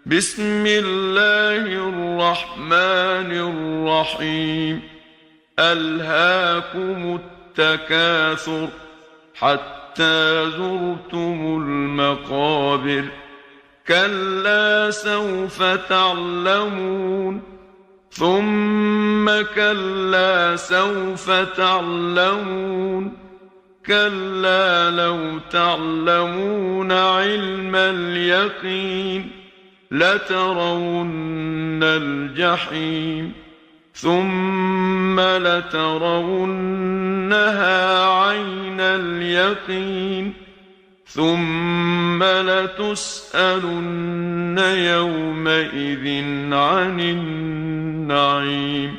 بسم الله الرحمن الرحيم. ألهاكم التكاثر حتى زرتم المقابر. كلا سوف تعلمون ثم كلا سوف تعلمون. كلا لو تعلمون علم اليقين لترون الجحيم ثم لترونها عين اليقين ثم لتسألن يومئذ عن النعيم.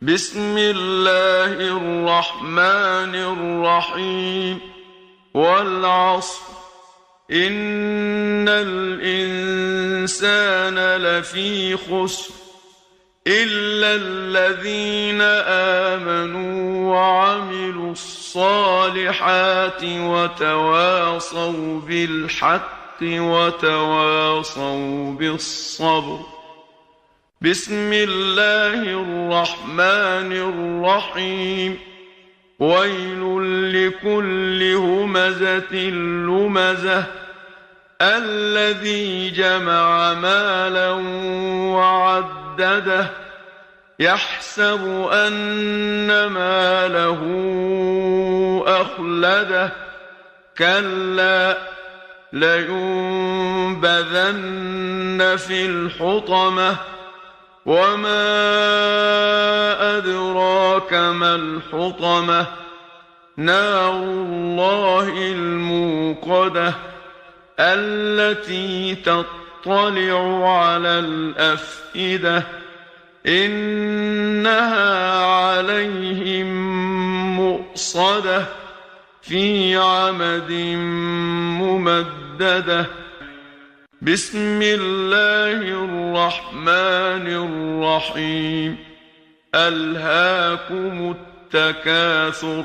بسم الله الرحمن الرحيم. والعصر إن الإنسان لفي خسر إلا الذين آمنوا وعملوا الصالحات وتواصوا بالحق وتواصوا بالصبر. بسم الله الرحمن الرحيم. ويل لكل همزة لمزة الذي جمع مالا وعدده يحسب أن ماله أخلده. كلا لينبذن في الحطمة وما أدراك ما الحطمة. نار الله الموقدة التي تطلع على الأفئدة. إنها عليهم مؤصدة في عمد ممددة. بسم الله الرحمن الرحيم. ألهاكم التكاثر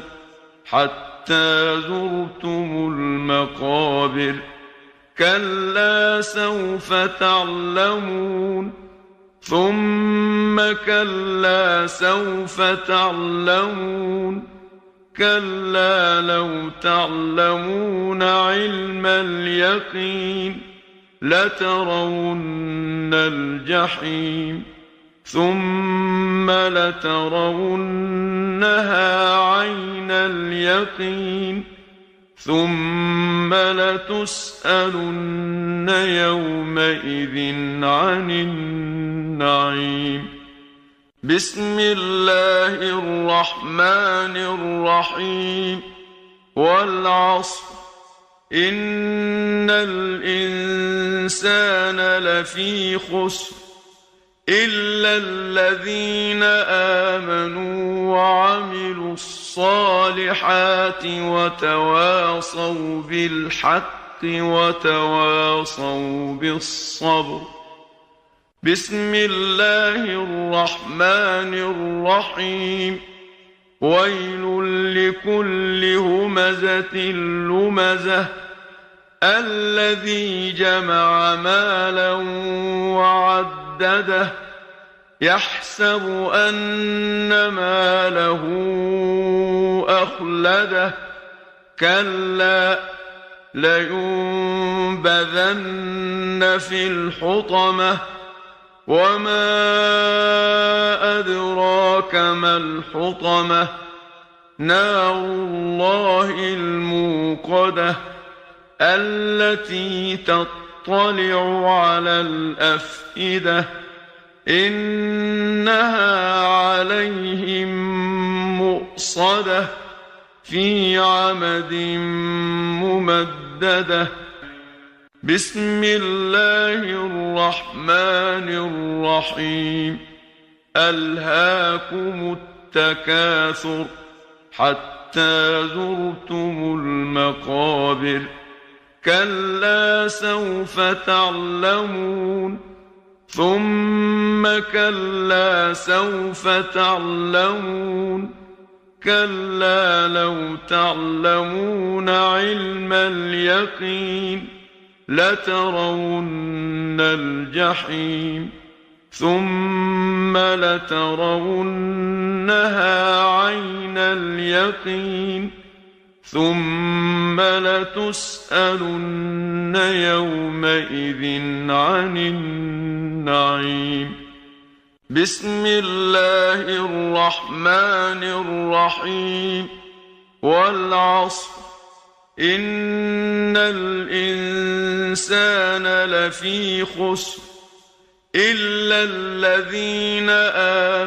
حتى زرتم المقابر. كلا سوف تعلمون ثم كلا سوف تعلمون. كلا لو تعلمون علم اليقين لترون الجحيم ثم لترونها عين اليقين ثم لتسألن يومئذ عن النعيم. بسم الله الرحمن الرحيم. والعصر إن الإنسان لفي خسر إلا الذين آمنوا وعملوا الصالحات وتواصوا بالحق وتواصوا بالصبر. بسم الله الرحمن الرحيم. ويل لكل همزة لمزة الذي جمع مالا وعدده يحسب أن ماله أخلده. كلا لينبذن في الحطمة وما أدراك ما الحطمة. نار الله الموقدة التي تطلع على الأفئدة. إنها عليهم مؤصدة في عمد ممددة. بسم الله الرحمن الرحيم. ألهاكم التكاثر حتى زرتم المقابر. كلا سوف تعلمون ثم كلا سوف تعلمون. كلا لو تعلمون علم اليقين لترون الجحيم ثم لترونها عين اليقين ثم لتسألن يومئذ عن النعيم. بسم الله الرحمن الرحيم. والعصر إن الإنسان لفي خسر إلا الذين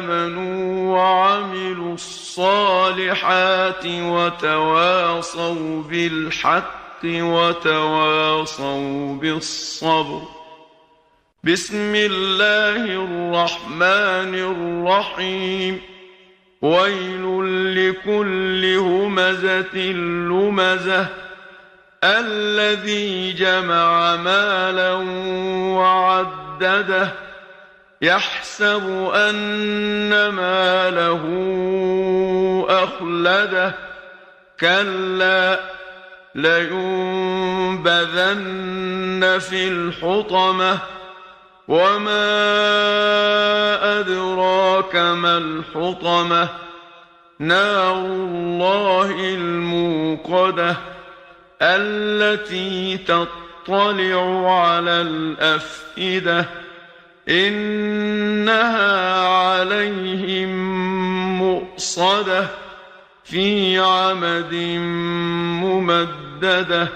آمنوا وعملوا الصالحات وتواصوا بالحق وتواصوا بالصبر. بسم الله الرحمن الرحيم. ويل لكل همزة لمزة الذي جمع مالا وعدده يحسب أن ماله أخلده كلا لينبذن في الحطمة وما أدراك ما الحطمة نار الله الموقدة التي تطلع على الأفئدة إنها عليهم مؤصدة في عمد ممددة.